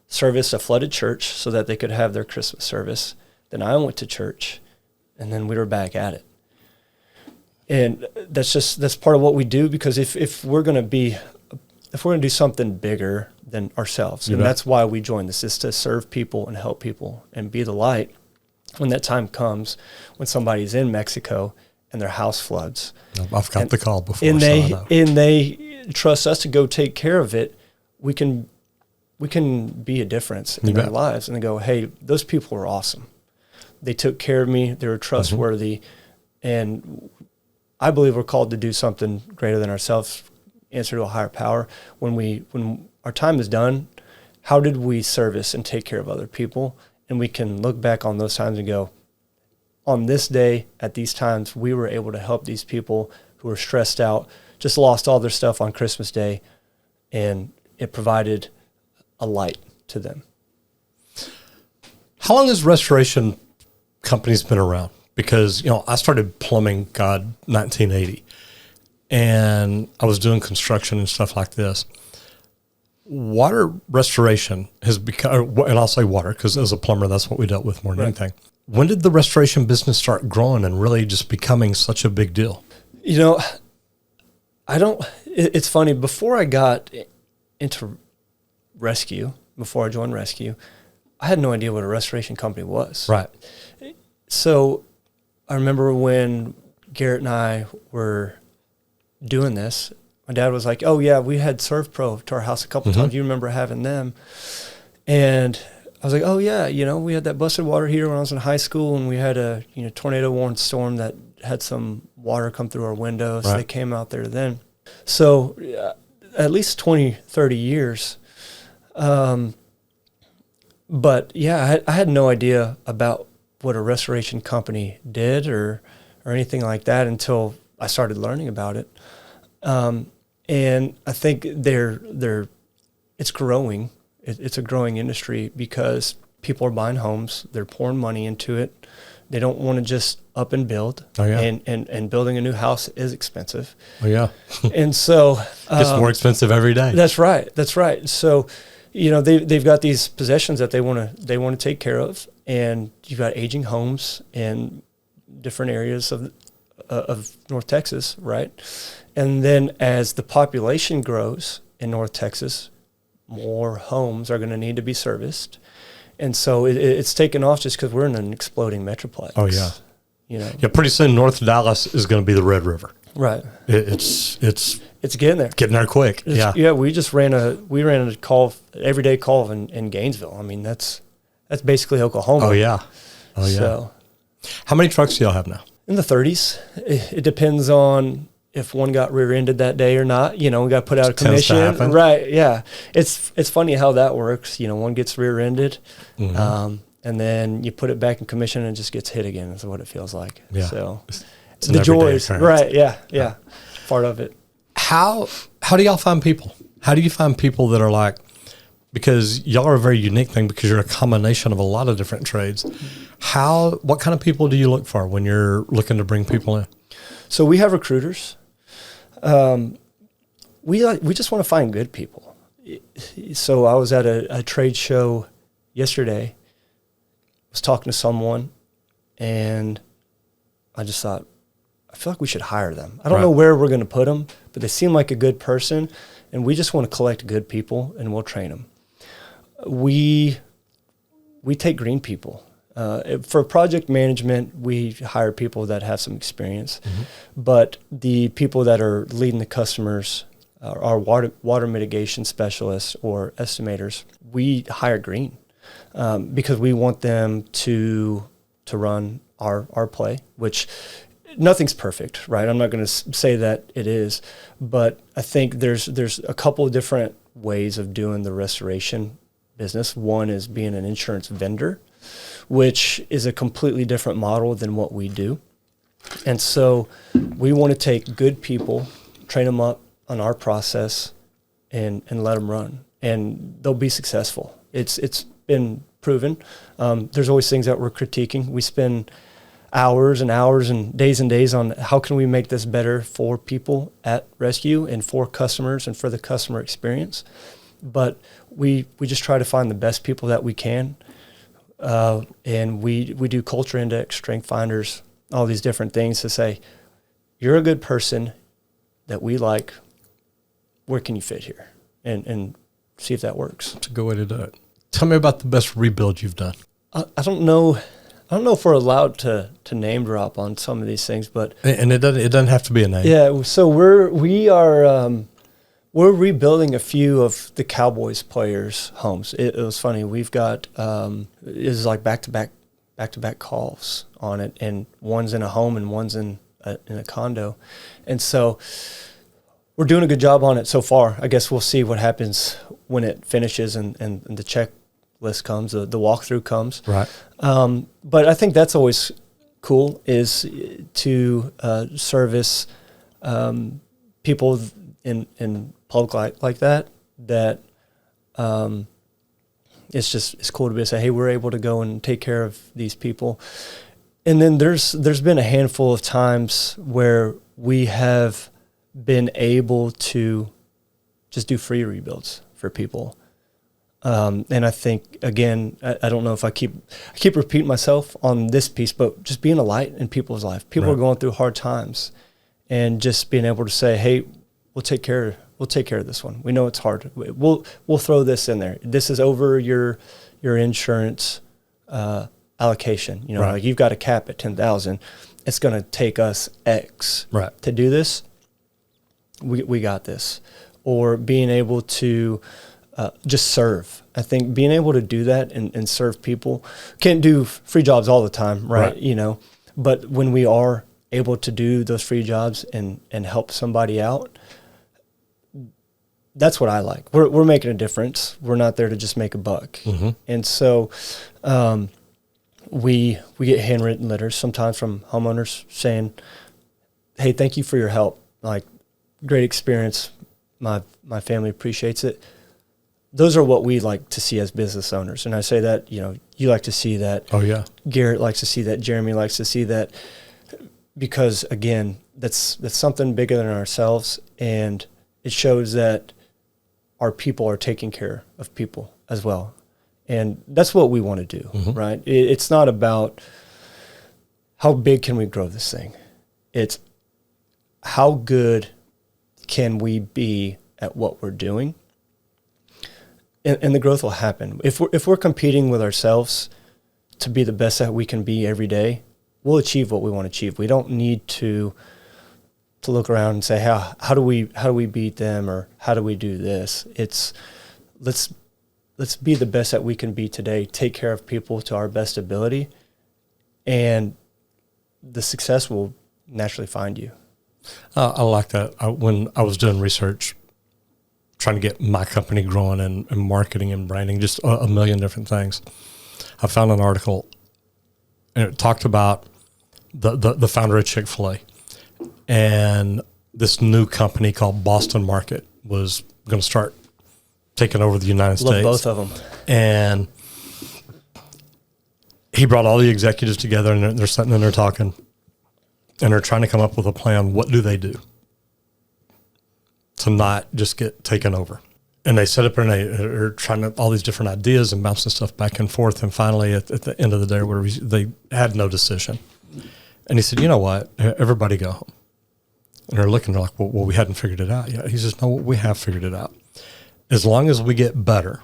serviced a flooded church so that they could have their Christmas service. Then I went to church, and then we were back at it. And that's part of what we do, because if we're going to do something bigger than ourselves. You And bet. that's why we joined this, is to serve people and help people and be the light when that time comes, when somebody's in Mexico and their house floods. I've got the call before. And so I they know. and they trust us to go take care of it. We can be a difference in You their bet. lives. And they go, hey, those people were awesome. They took care of me. They were trustworthy. And I believe we're called to do something greater than ourselves, answer to a higher power. When our time is done, how did we service and take care of other people? And we can look back on those times and go, on this day, at these times, we were able to help these people who were stressed out, just lost all their stuff on Christmas Day, and it provided a light to them. How long has restoration companies been around? Because, I started plumbing, 1980, and I was doing construction and stuff like this. Water restoration has become, and I'll say water because as a plumber, that's what we dealt with more than anything. When did the restoration business start growing and really just becoming such a big deal? It's funny, before I got into rescue, before I joined rescue, I had no idea what a restoration company was. Right. So I remember when Garrett and I were doing this, my dad was like, oh yeah, we had ServPro to our house a couple times. You remember having them? And I was like, oh yeah, we had that busted water heater when I was in high school, and we had a tornado warned storm that had some water come through our windows. Right. They came out there then. So at least 20, 30 years. But yeah, I had no idea about what a restoration company did or anything like that until I started learning about it. And I think it's growing. It's a growing industry because people are buying homes. They're pouring money into it. They don't want to just up and build. Oh, yeah. And building a new house is expensive. Oh, yeah. And so It's more expensive every day. That's right. So, they've got these possessions that they want to take care of, and you've got aging homes in different areas of North Texas, right? And then as the population grows in North Texas, more homes are going to need to be serviced. And so it's taken off just because we're in an exploding metroplex. Oh, yeah. Yeah, pretty soon North Dallas is going to be the Red River. Right. It's getting there. getting there quick. Yeah, we just ran a call, everyday call in Gainesville. I mean, that's basically Oklahoma. Oh, yeah. So How many trucks do y'all have now? in the 30s, it depends on if one got rear-ended that day or not. We got to put out a Tends to commission. happen. Right, yeah. It's funny how that works. One gets rear-ended, and then you put it back in commission and it just gets hit again. That's what it feels like. Yeah. So It's an the everyday joys, occurrence. right, yeah. Part of it. How do y'all find people? How do you find people that are like, because y'all are a very unique thing because you're a combination of a lot of different trades. What kind of people do you look for when you're looking to bring people in? So we have recruiters. We just want to find good people. So I was at a trade show yesterday, was talking to someone, and I just thought, I feel like we should hire them. I don't know where we're going to put them, but they seem like a good person, and we just want to collect good people, and we'll train them. We take green people. For project management, we hire people that have some experience, but the people that are leading the customers, our water mitigation specialists or estimators, we hire green because we want them to run our play, which nothing's perfect, right? I'm not going to say that it is, but I think there's a couple of different ways of doing the restoration business. One is being an insurance vendor, which is a completely different model than what we do. And so we want to take good people, train them up on our process, and let them run. And they'll be successful. It's been proven. There's always things that we're critiquing. We spend hours and hours and days on how can we make this better for people at Rescue and for customers and for the customer experience. But we just try to find the best people that we can. And we do culture index, strength finders, all these different things to say, you're a good person that we like. Where can you fit here? And see if that works. It's a good way to do it. Tell me about the best rebuild you've done. I don't know. I don't know if we're allowed to name drop on some of these things, but it doesn't have to be a name. Yeah, so we're rebuilding a few of the Cowboys players' homes. It was funny. We've got it was like back to back calls on it, and one's in a home and one's in a condo, and so we're doing a good job on it so far. I guess we'll see what happens when it finishes and the checklist comes, the walkthrough comes. Right. But I think that's always cool, is to service people in public like that it's cool to be able to say, hey, we're able to go and take care of these people. And then there's been a handful of times where we have been able to just do free rebuilds for people. And I think, again, I don't know if I keep repeating myself on this piece, but just being a light in people's life. People are going through hard times, and just being able to say, hey, we'll take care of this one. We know it's hard. We'll throw this in there. This is over your insurance allocation. You know, like you've got a cap at 10,000. It's going to take us X to do this. We got this. Or being able to just serve. I think being able to do that and serve people. Can't do free jobs all the time, right? You know, but when we are able to do those free jobs and help somebody out, that's what I like. We're making a difference. We're not there to just make a buck. Mm-hmm. And so we get handwritten letters sometimes from homeowners saying, hey, thank you for your help. Like, great experience. My family appreciates it. Those are what we like to see as business owners. And I say that, you know, you like to see that. Oh, yeah. Garrett likes to see that. Jeremy likes to see that. Because, again, that's something bigger than ourselves. And it shows that our people are taking care of people as well. And that's what we want to do, right? It's not about how big can we grow this thing. It's how good can we be at what we're doing. And the growth will happen. If we're competing with ourselves to be the best that we can be every day, we'll achieve what we want to achieve. We don't need to look around and say, how do we beat them, or how do we do this? It's let's be the best that we can be today. Take care of people to our best ability, and the success will naturally find you. I like that. When I was doing research, trying to get my company growing and marketing and branding, just a million different things, I found an article, and it talked about the founder of Chick-fil-A, and this new company called Boston Market was going to start taking over the United States. Love both of them. And he brought all the executives together, and they're sitting and they're talking, and they're trying to come up with a plan. What do they do to not just get taken over? And they set up and they're trying to all these different ideas and bouncing stuff back and forth. And finally, at the end of the day, they had no decision. And he said, you know what? Everybody go home. And they're looking, they're like, well, we hadn't figured it out yet. He says, no, we have figured it out. As long as we get better,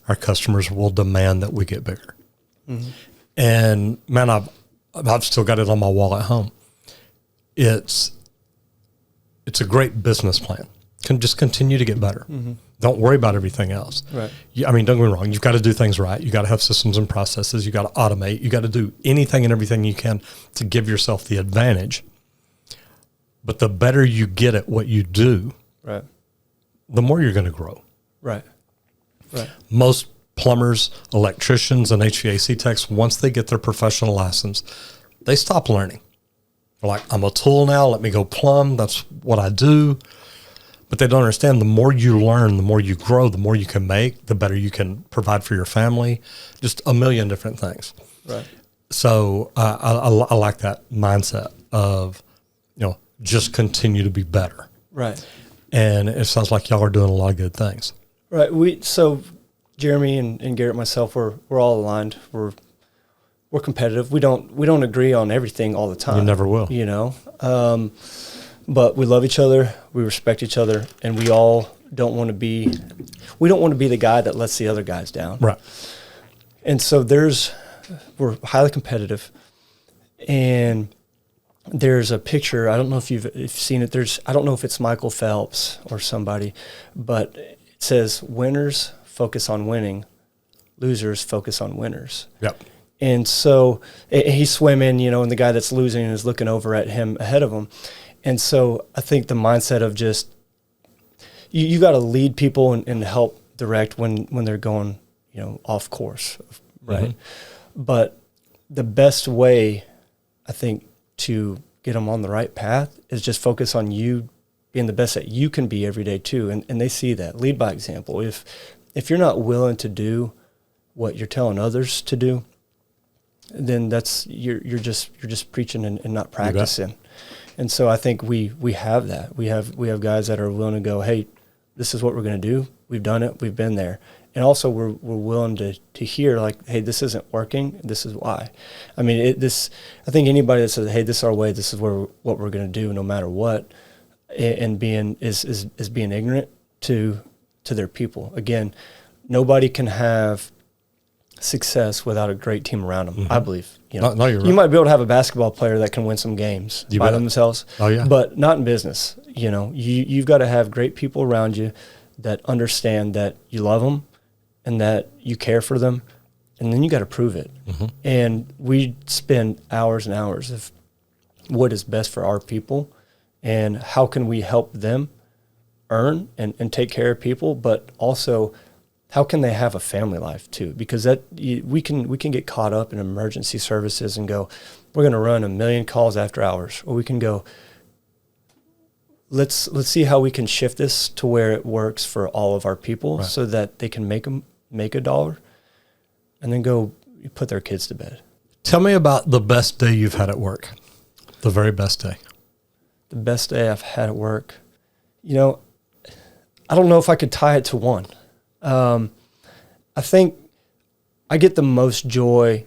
our customers will demand that we get bigger. Mm-hmm. And man, I've still got it on my wall at home. It's a great business plan. Can just continue to get better. Mm-hmm. Don't worry about everything else. Right. I mean, don't get me wrong. You've got to do things right. You got to have systems and processes. You got to automate. You got to do anything and everything you can to give yourself the advantage. But the better you get at what you do, right, the more you're going to grow. Right. Right. Most plumbers, electricians, and HVAC techs, once they get their professional license, they stop learning. They're like, I'm a tool now. Let me go plumb. That's what I do. But they don't understand, the more you learn, the more you grow, the more you can make, the better you can provide for your family, just a million different things. Right. So I like that mindset of, you know, just continue to be better. Right. And it sounds like y'all are doing a lot of good things. Right. So Jeremy and Garrett and myself, we're all aligned. We're competitive. We don't agree on everything all the time. You never will. You know. But we love each other, we respect each other, and we all don't want to be the guy that lets the other guys down. Right. And so we're highly competitive, and there's a picture. I don't know if you've seen it. I don't know if it's Michael Phelps or somebody, but it says winners focus on winning, losers focus on winners. Yep. And so he's swimming, and the guy that's losing is looking over at him ahead of him. And so I think the mindset of just, you got to lead people and help direct when they're going, off course, right? Mm-hmm. But the best way, I think, to get them on the right path is just focus on you being the best that you can be every day too. And they see that. Lead by example. If you're not willing to do what you're telling others to do, then you're just preaching and not practicing. And so I think we have that. We have guys that are willing to go, hey, this is what we're going to do. We've done it. We've been there. And also we're willing to hear, like, hey, this isn't working. This is why. I mean, I think anybody that says, hey, this is our way, this is what we're going to do no matter what, and being ignorant to their people. Again, nobody can have success without a great team around them. Mm-hmm. I believe. No, you're right. You might be able to have a basketball player that can win some games by themselves. Oh yeah. But not in business. You've got to have great people around you that understand that you love them and that you care for them, and then you got to prove it. Mm-hmm. And we spend hours and hours of what is best for our people and how can we help them earn and take care of people, but also how can they have a family life too? Because we can get caught up in emergency services and go, we're going to run 1 million calls after hours, or we can go, let's see how we can shift this to where it works for all of our people, right, so that they can make $1, and then go put their kids to bed. Tell me about the best day you've had at work. The very best day. The best day I've had at work. I don't know if I could tie it to one. I think I get the most joy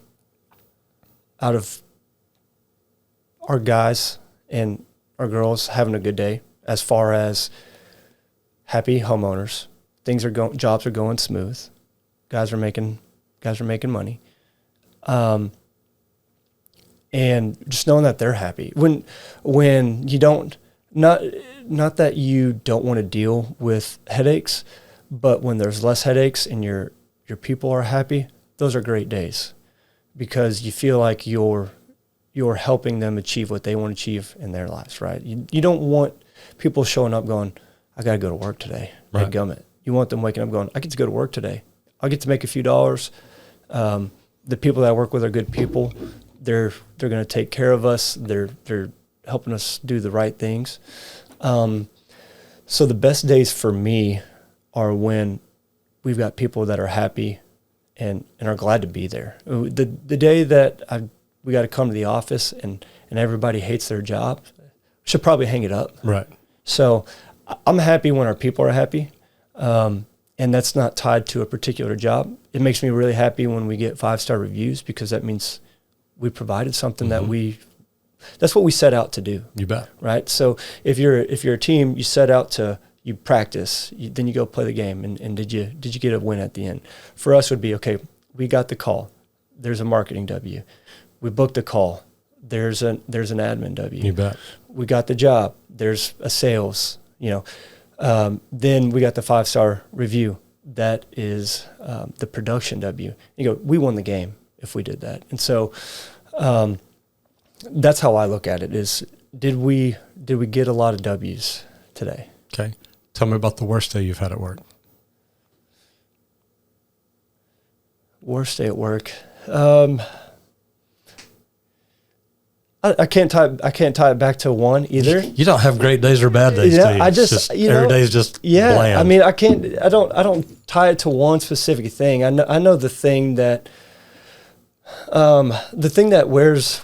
out of our guys and our girls having a good day, as far as happy homeowners. Jobs are going smooth. Guys are making money. And just knowing that they're happy. When you don't, not that you don't want to deal with headaches, but when there's less headaches and your people are happy, those are great days, because you feel like you're helping them achieve what they want to achieve in their lives, right? You don't want people showing up going, I got to go to work today. Right. Gummit. You want them waking up going, I get to go to work today. I'll get to make a few dollars. The people that I work with are good people. They're going to take care of us. They're helping us do the right things. So the best days for me are when we've got people that are happy and are glad to be there. The day that we got to come to the office and everybody hates their job, should probably hang it up. Right. So I'm happy when our people are happy, and that's not tied to a particular job. It makes me really happy when we get 5-star reviews, because that means we provided something that that's what we set out to do. You bet. Right. So if you're a team, you practice, then you go play the game, and did you get a win at the end? For us, would be, okay, we got the call. There's a marketing W. We booked the call. There's an admin W. You bet. We got the job. There's a sales. Then we got the 5-star review. That is the production W. You go, we won the game if we did that. And so that's how I look at it. Is did we get a lot of W's today? Okay. Tell me about the worst day you've had at work. Worst day at work. I can't tie it back to one either. You don't have great days or bad days. Yeah, I just every day is just bland. I mean, I don't tie it to one specific thing. I know the thing that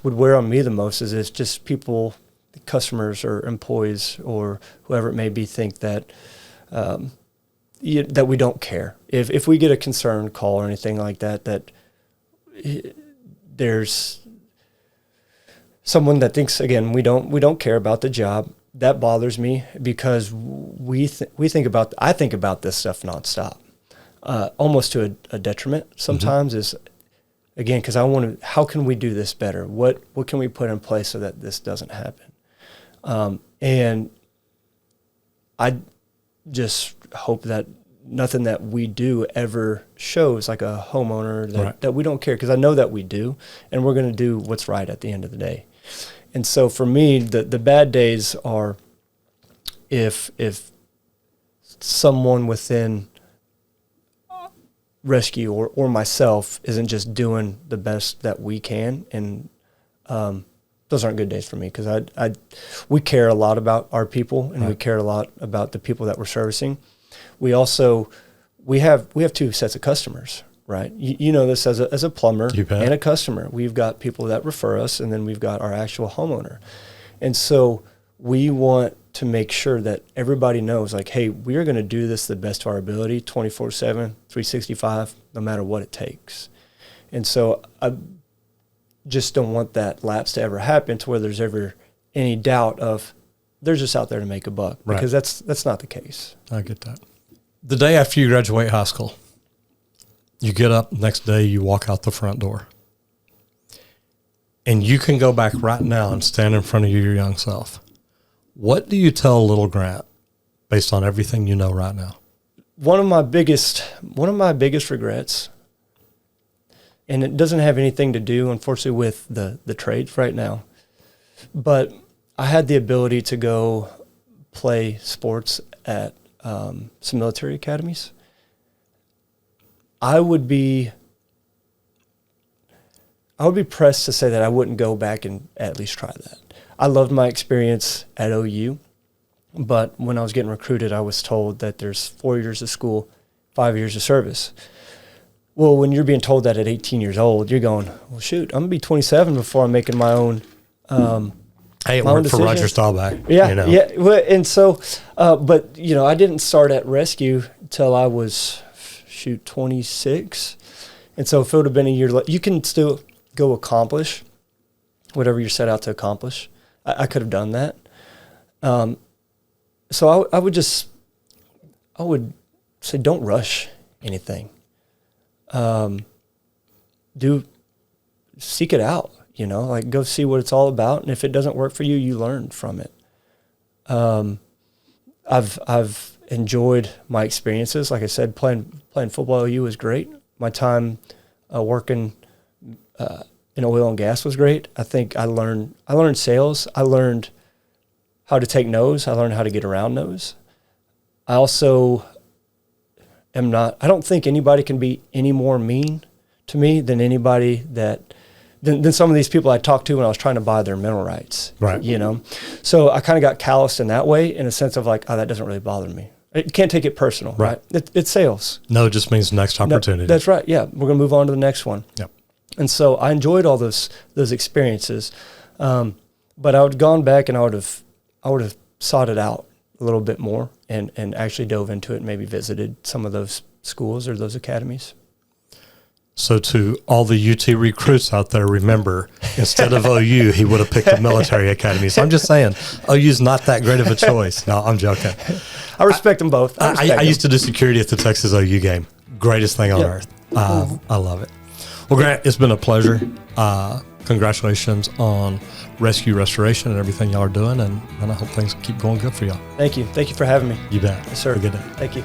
would wear on me the most is it's just people, customers or employees or whoever it may be, think that that we don't care. If we get a concern call or anything like that there's someone that thinks, again, we don't care about the job. That bothers me, because we think about, I think about this stuff nonstop, almost to a detriment sometimes is, again, because I want to, how can we do this better? What can we put in place so that this doesn't happen? And I just hope that nothing that we do ever shows like a homeowner that we don't care, because I know that we do, and we're going to do what's right at the end of the day. And so for me, the bad days are if someone within rescue or myself isn't just doing the best that we can, and those aren't good days for me, because we care a lot about our people, and we care a lot about the people that we're servicing. We also we have two sets of customers, right? You know this as a plumber and a customer. We've got people that refer us, and then we've got our actual homeowner. And so we want to make sure that everybody knows, like, hey, we are going to do this the best of our ability, 24/7, 365, no matter what it takes. And so I just don't want that lapse to ever happen to where there's ever any doubt of they're just out there to make a buck, because that's not the case. I get that. The day after you graduate high school, you get up, next day you walk out the front door. And you can go back right now and stand in front of your young self. What do you tell little Grant based on everything you know right now? One of my biggest regrets, and it doesn't have anything to do, unfortunately, with the trades right now, but I had the ability to go play sports at some military academies. I would be pressed to say that I wouldn't go back and at least try that. I loved my experience at OU, but when I was getting recruited, I was told that there's 4 years of school, 5 years of service. Well, when you're being told that at 18 years old, you're going, well, shoot, I'm going to be 27 before I'm making my own hey, it worked for Roger Staubach. Yeah, you know. yeah. Well, and so, but, you know, I didn't start at rescue till I was, 26. And so if it would have been a year later, you can still go accomplish whatever you're set out to accomplish. I could have done that. So I would say don't rush anything. Seek it out, you know, like go see what it's all about. And if it doesn't work for you, you learn from it. I've enjoyed my experiences. Like I said, playing football at OU was great. My time working in oil and gas was great. I think I learned sales. I learned how to take no's. I learned how to get around no's. I also I don't think anybody can be any more mean to me than than some of these people I talked to when I was trying to buy their mineral rights. Right. You know? So I kind of got calloused in that way, in a sense of like, oh, that doesn't really bother me. You can't take it personal, right? It's sales. No, it just means next opportunity. No, that's right. Yeah. We're going to move on to the next one. Yep. And so I enjoyed all those experiences. But I would have gone back and I would have sought it out a little bit more and actually dove into it and maybe visited some of those schools or those academies. So to all the UT recruits out there, remember, instead of OU, he would have picked the military academy. So I'm just saying, OU's not that great of a choice. No, I'm joking. I respect them both. I used to do security at the Texas OU game. Greatest thing on earth. I love it. Well, Grant, it's been a pleasure. Congratulations on rescue restoration and everything y'all are doing, and I hope things keep going good for y'all. Thank you. Thank you for having me. You bet. Yes, sir. Have a good day. Thank you.